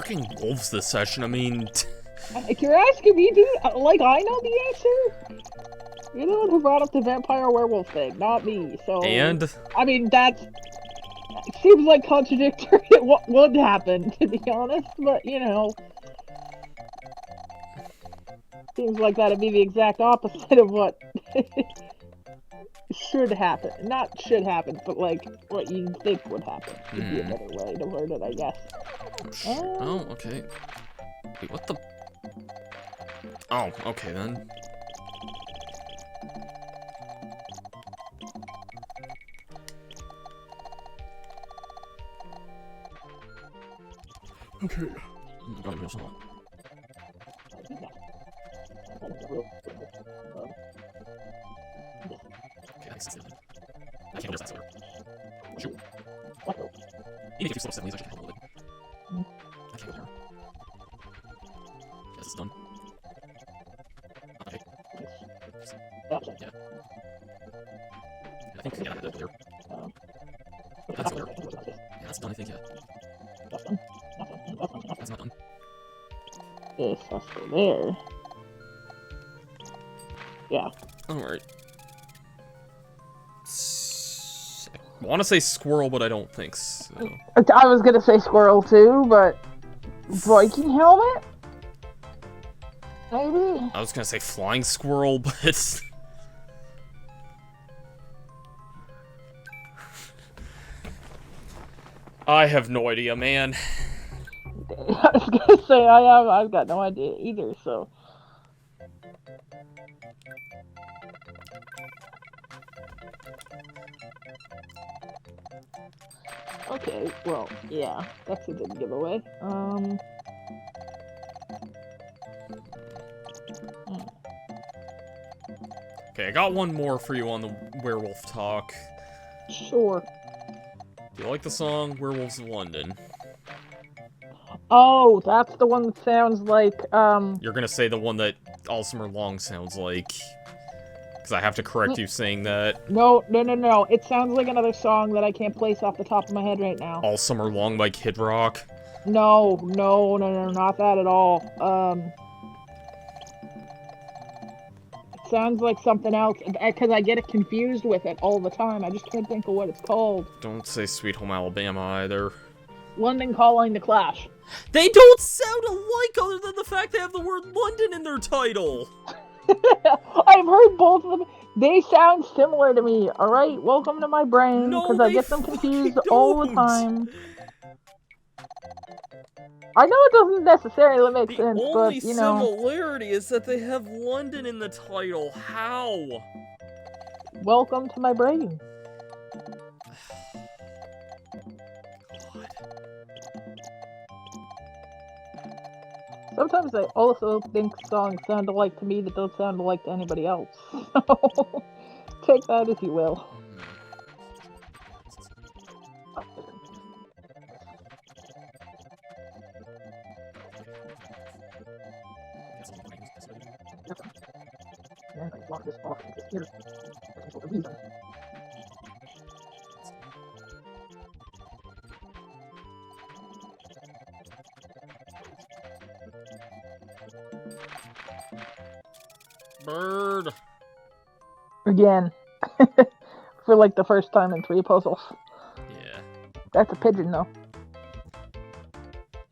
freaking wolves this session. I mean... If you're asking me, dude, like, I know the answer. You're the one who brought up the vampire werewolf thing, not me, so... And? I mean, that seems like contradictory what would happen, to be honest, but, you know... Seems like that'd be the exact opposite of what should happen. Not should happen, but, like, what you think would happen. Would be a better way to word it, I guess. Oh, okay. Wait, what the... Oh, okay then. Okay. Oh my god, there's a lot. Okay, that's the other. I can't adjust that server. Shoot. Even if you're still 7 I should handle it. I can't go there. Yes, it's done. Okay. Yeah. I think, yeah, that's there. That's there. Yeah, that's done, I think, yeah. That's not done. Yes, that's there. Yeah. Alright. I want to say squirrel, but I don't think so. I was gonna say squirrel too, but Viking helmet? Maybe? I was gonna say flying squirrel, but... I have no idea, man. I was gonna say I've got no idea either, so... Okay, well, yeah, that's a good giveaway. Okay, I got one more for you on the werewolf talk. Sure. Do you like the song Werewolves of London? Oh, that's the one that sounds like, You're gonna say the one that All Summer Long sounds like. Because I have to correct you saying that. No. It sounds like another song that I can't place off the top of my head right now. All Summer Long by Kid Rock? No, not that at all. It sounds like something else, because I get it confused with it all the time. I just can't think of what it's called. Don't say Sweet Home Alabama either. London Calling the Clash. They don't sound alike other than the fact they have the word London in their title! I've heard both of them. They sound similar to me, alright? Welcome to my brain, because I get them confused all the time. I know it doesn't necessarily make sense, but, you know... The only similarity is that they have London in the title. How? Welcome to my brain. Sometimes I also think songs sound alike to me that don't sound alike to anybody else. So, take that as you will. Bird! Again. For like the first time in 3 puzzles. Yeah. That's a pigeon, though.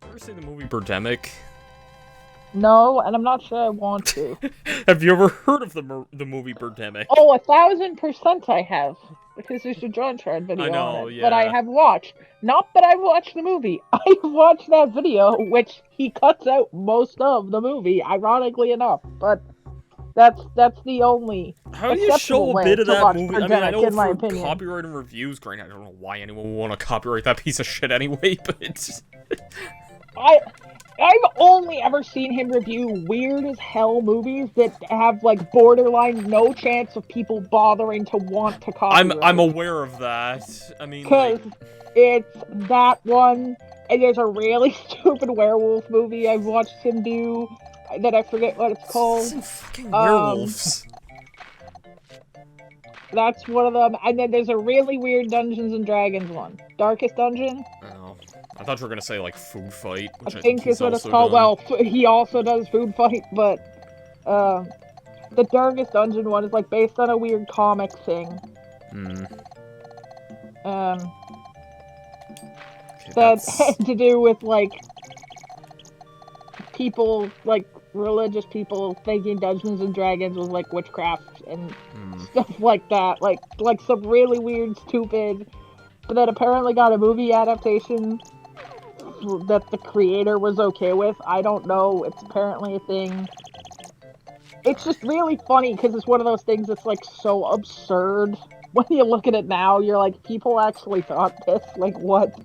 Ever seen the movie Birdemic? No, and I'm not sure I want to. Have you ever heard of the movie Birdemic? Oh, 1000% I have. Because there's a John Shard video I know, on it. yeah. But I have watched. Not that I've watched the movie. I've watched that video, which he cuts out most of the movie, ironically enough. But that's the only How do you show a bit of that movie? I mean, I know in my for opinion. copyright and reviews, granted, I don't know why anyone would want to copyright that piece of shit anyway, but it's... I've only ever seen him review weird as hell movies that have like borderline no chance of people bothering to want to copyright. I'm aware of that. I mean, because it's that one, and there's a really stupid werewolf movie I've watched him do that I forget what it's called. Some fucking werewolves. That's one of them, and then there's a really weird Dungeons and Dragons one. Darkest Dungeon? Oh, I thought you were gonna say, like, food fight, which I I think think is he's what it's also called. done. Well, he also does food fight, but the Darkest Dungeon one is like based on a weird comic thing. Hmm. Um, Okay, that that's... had to do with like people, like religious people, thinking Dungeons and Dragons was like witchcraft and stuff like that. Like some really weird, stupid. But then apparently got a movie adaptation that the creator was okay with. I don't know. It's apparently a thing. It's just really funny because it's one of those things that's like so absurd. When you look at it now, you're like, people actually thought this? Like, what?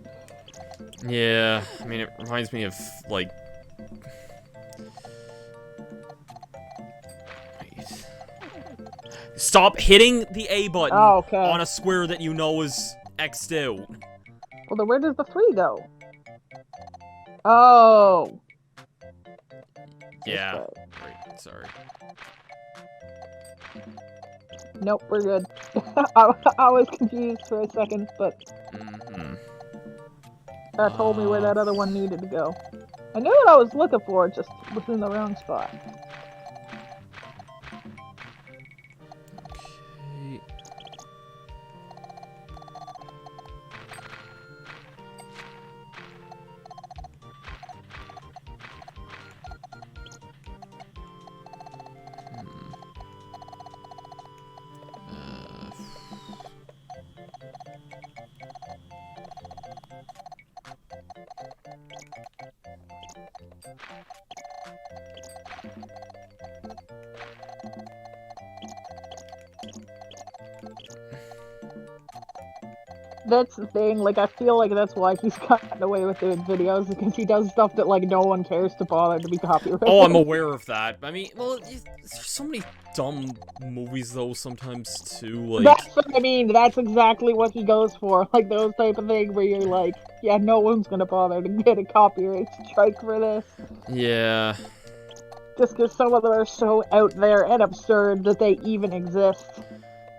Yeah, I mean, it reminds me of, like... Wait. Stop hitting the A button okay. on a square that you know is X'd out. Well, then where does the 3 go? Oh. Yeah. Right, sorry. Nope, we're good. I was confused for a second, but that told me where that other one needed to go. I knew what I was looking for, just was in the wrong spot. Okay. That's the thing, like, I feel like that's why he's gotten away with doing videos, because he does stuff that, like, no one cares to bother to be copyrighted. Oh, I'm aware of that. I mean, well, there's so many dumb movies, though, sometimes, too, like... That's what I mean, that's exactly what he goes for, like, those type of things where you're like, yeah, no one's gonna bother to get a copyright strike for this. Yeah. Just because some of them are so out there and absurd that they even exist.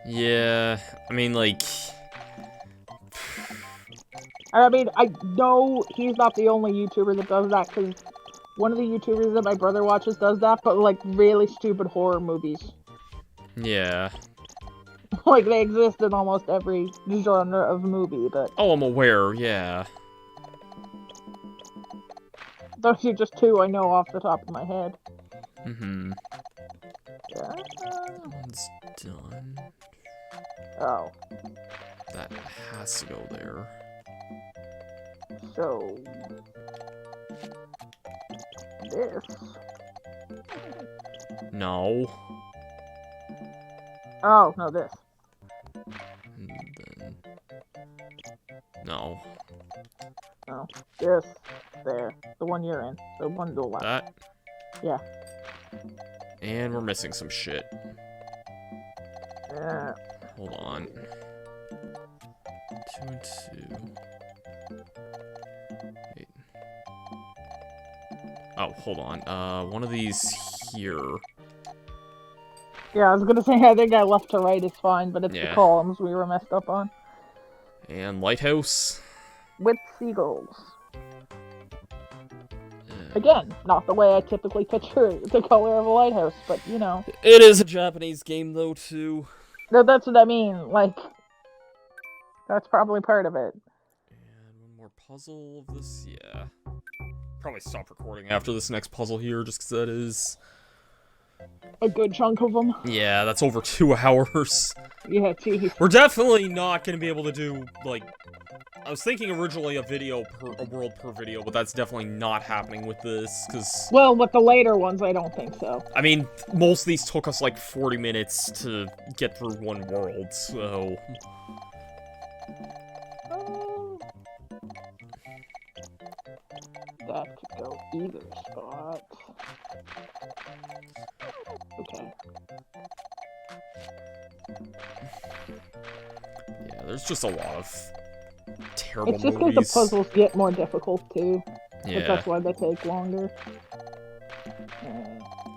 Yeah, I mean, like... I mean, I know he's not the only YouTuber that does that, because one of the YouTubers that my brother watches does that, but, like, really stupid horror movies. Yeah. Like, they exist in almost every genre of movie, but... Oh, I'm aware, yeah. Those are just two I know off the top of my head. Mm-hmm. Yeah. One's done. Oh. That has to go there. So... this... No. Oh, no, this. And then... No. No. This. There. The one you're in. The one to the left. That? Yeah. And we're missing some shit. Yeah. Hold on. 2 and 2. Wait. Oh, hold on. One of these here. Yeah, I was gonna say, I think I left to right is fine, but it's the Yeah. columns we were messed up on. And lighthouse. With seagulls. Again, not the way I typically picture the color of a lighthouse, but, you know. It is a Japanese game, though, too. That's what I mean, like... That's probably part of it. And one more puzzle of this, yeah. Probably stop recording after this next puzzle here, just because that is... A good chunk of them. Yeah, that's over 2 hours. Yeah, geez. We're definitely not going to be able to do, like... I was thinking originally a world per video, but that's definitely not happening with this, because... Well, with the later ones, I don't think so. I mean, most of these took us like 40 minutes to get through one world, so... That could go either spot. Okay. Yeah, there's just a lot of terrible It's just movies. because the puzzles get more difficult, too. Yeah. But that's why they take longer.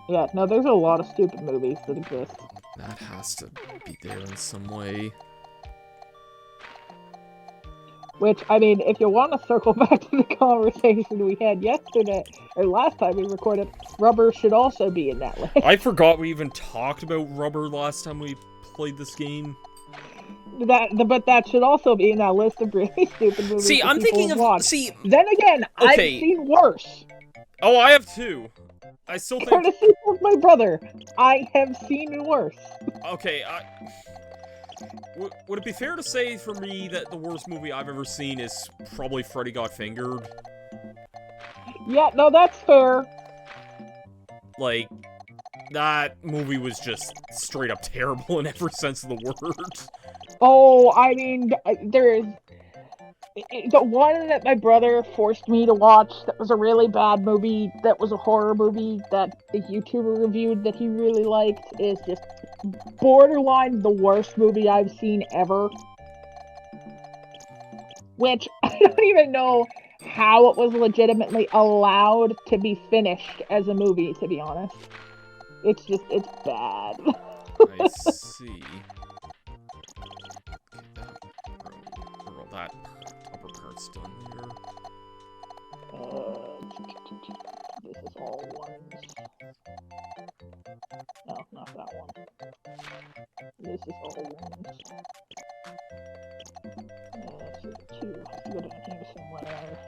Yeah, no, there's a lot of stupid movies that exist. That has to be there in some way. Which, I mean, if you want to circle back to the conversation we had yesterday, or last time we recorded, Rubber should also be in that list. I forgot we even talked about Rubber last time we played this game. But that should also be in that list of really stupid movies. See, I'm thinking of... watched. See... Then again, okay. I've seen worse. Oh, I have too. I still think... Courtesy of my brother, I have seen worse. Okay, would it be fair to say for me that the worst movie I've ever seen is probably Freddy Got Fingered? Yeah, no, that's fair. Like, that movie was just straight up terrible in every sense of the word. Oh, I mean, there is... The one that my brother forced me to watch that was a really bad movie, that was a horror movie that a YouTuber reviewed that he really liked, is just borderline the worst movie I've seen ever. Which, I don't even know how it was legitimately allowed to be finished as a movie, to be honest. It's bad. I see. That upper part's done here. This is all ones. No, not that one. This is all ones. Two. Good thing somewhere.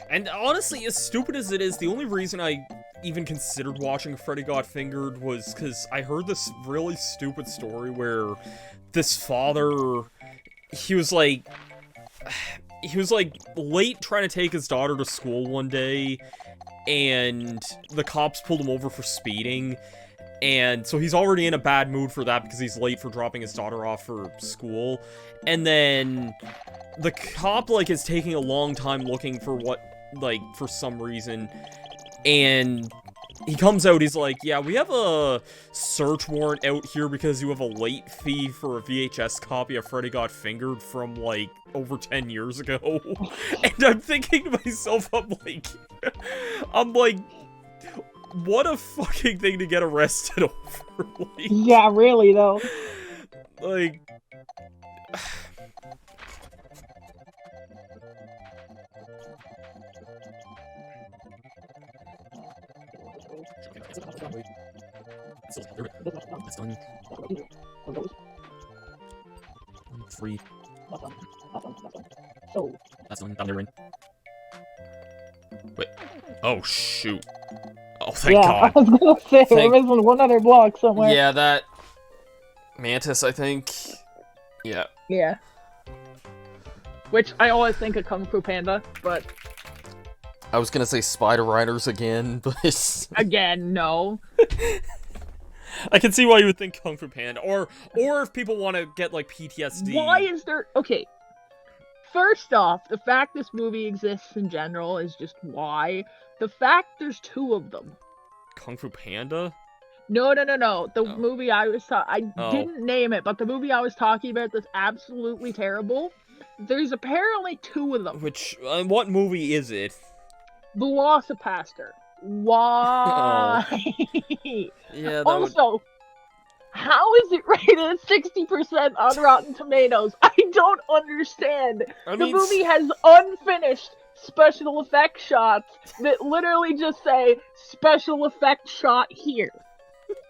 And honestly, as stupid as it is, the only reason I even considered watching Freddy Got Fingered was because I heard this really stupid story where this father, he was like late trying to take his daughter to school one day, and the cops pulled him over for speeding, and so he's already in a bad mood for that because he's late for dropping his daughter off for school, and then the cop, like, is taking a long time looking for for some reason, and he comes out, he's like, yeah, we have a search warrant out here because you have a late fee for a VHS copy of Freddy Got Fingered from, like, over 10 years ago. And I'm thinking to myself, I'm like, what a fucking thing to get arrested over. Like, yeah, really, though. Like... That's done. 3. That's done. Down there, in. Wait. Oh, shoot. Oh, thank God. I was gonna say, there was one other block somewhere. Yeah, that... Mantis, I think. Yeah. Yeah. Which I always think of Kung Fu Panda, but... I was gonna say Spider Riders again, but... Again, no. I can see why you would think Kung Fu Panda, or if people want to get, like, PTSD. Why is there... Okay. First off, the fact this movie exists in general is just why. The fact there's 2 of them. Kung Fu Panda? No. The movie I was didn't name it, but the movie I was talking about that's absolutely terrible. There's apparently 2 of them. Which, what movie is it? Velocipastor. Why? Yeah, also, how is it rated 60% on Rotten Tomatoes? I don't understand. The movie has unfinished special effect shots that literally just say, special effect shot here.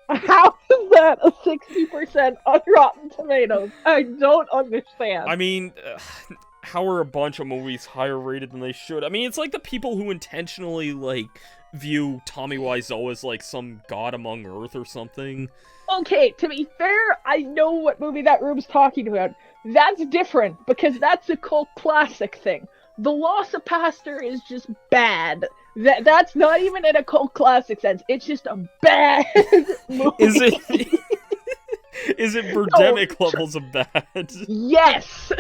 How is that a 60% on Rotten Tomatoes? I don't understand. I mean, how are a bunch of movies higher rated than they should? I mean, it's like the people who intentionally, like, view Tommy Wiseau as, like, some god among Earth or something. Okay, to be fair, I know what movie that room's talking about. That's different, because that's a cult classic thing. Velocipastor is just bad. That's not even in a cult classic sense. It's just a bad movie. Is it Birdemic levels of bad? Yes!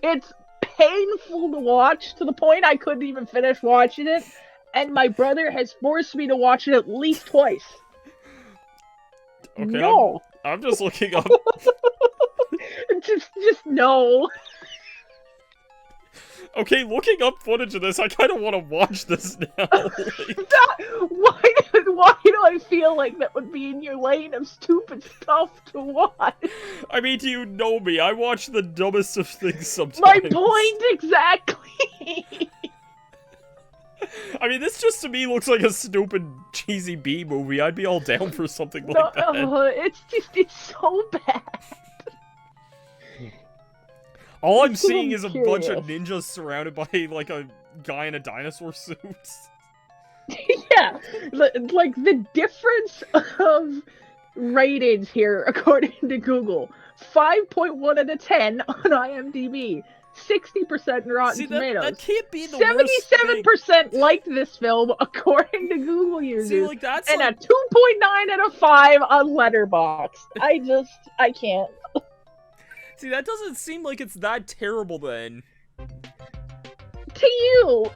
It's painful to watch, to the point I couldn't even finish watching it, and my brother has forced me to watch it at least twice. Okay, no! I'm just looking up... just no. Okay, looking up footage of this, I kind of want to watch this now. Like, Why do I feel like that would be in your lane of stupid stuff to watch? I mean, do you know me? I watch the dumbest of things sometimes. My point exactly. I mean, this just to me looks like a stupid, cheesy B movie. I'd be all down for something like that. It's so bad. All I'm seeing is a bunch of ninjas surrounded by, like, a guy in a dinosaur suit. Yeah, like, the difference of ratings here, according to Google, 5.1 out of 10 on IMDb. 60% Rotten Tomatoes. That can't be the worst 77% liked this film, according to Google users. See, like, that's and like... a 2.9 out of 5 on Letterboxd. I can't. See, that doesn't seem like it's that terrible, then. To you!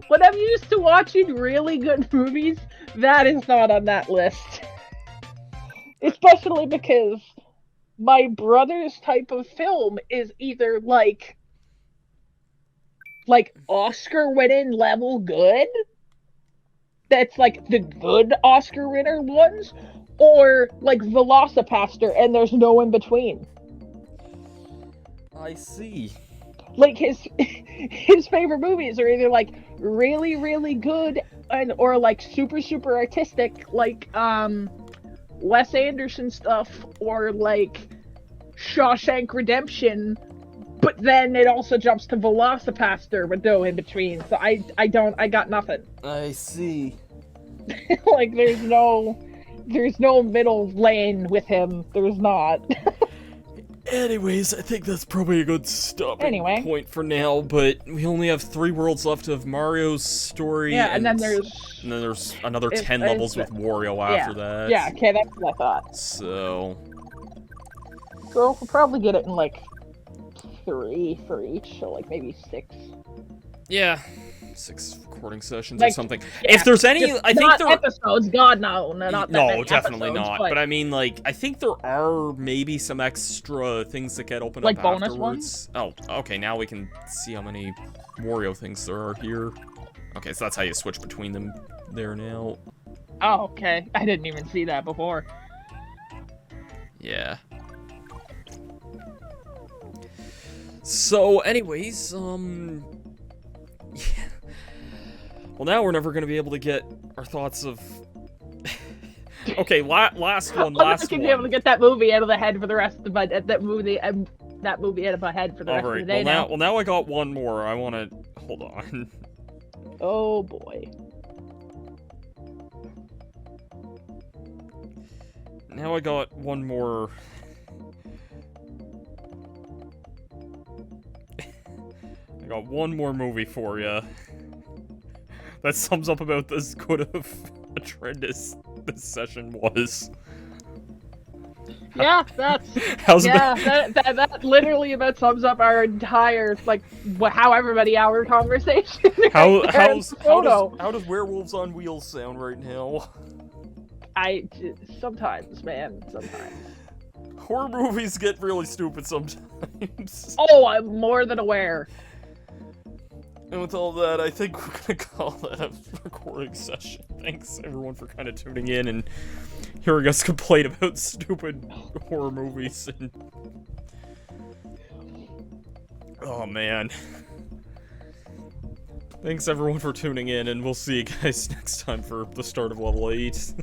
When I'm used to watching really good movies, that is not on that list. Especially because my brother's type of film is either like Oscar-winning level good, that's like the good Oscar winner ones, or like Velocipastor, and there's no in between. I see. Like his favorite movies are either like really, really good or like super, super artistic, like Wes Anderson stuff, or like Shawshank Redemption, but then it also jumps to Velocipastor with no in between. So I got nothing. I see. Like there's no middle lane with him. There's not. Anyways, I think that's probably a good stopping point for now, but we only have 3 worlds left of Mario's story. Yeah, and then there's another 10 levels with Wario after that. Yeah, okay, that's what I thought. So we'll probably get it in like 3 for each, so like maybe 6. Yeah. 6 recording sessions like, or something. Yeah, if there's any, I think not there episodes. God no, not that many definitely episodes, not. But I mean, like, I think there are maybe some extra things that get opened like up bonus afterwards. ones? Oh, okay. Now we can see how many Wario things there are here. Okay, so that's how you switch between them there now. Oh, okay. I didn't even see that before. Yeah. So, anyways, yeah. Well, now we're never going to be able to get our thoughts of... Okay, last one. I'm not going to be able to get that movie out of the head for the rest of my... That movie out of my head for the rest of the day well, now I got one more. I want to... Hold on. Oh, boy. Now I got one more... I got one more movie for you. That sums up about as good of a trend as this session was. Yeah, that literally about sums up our entire, like, however many hour conversation. How does Werewolves on Wheels sound right now? Sometimes, man, sometimes. Horror movies get really stupid sometimes. Oh, I'm more than aware. And with all that, I think we're gonna call that a recording session. Thanks, everyone, for kind of tuning in and hearing us complain about stupid horror movies and... Oh, man. Thanks, everyone, for tuning in, and we'll see you guys next time for the start of Level 8.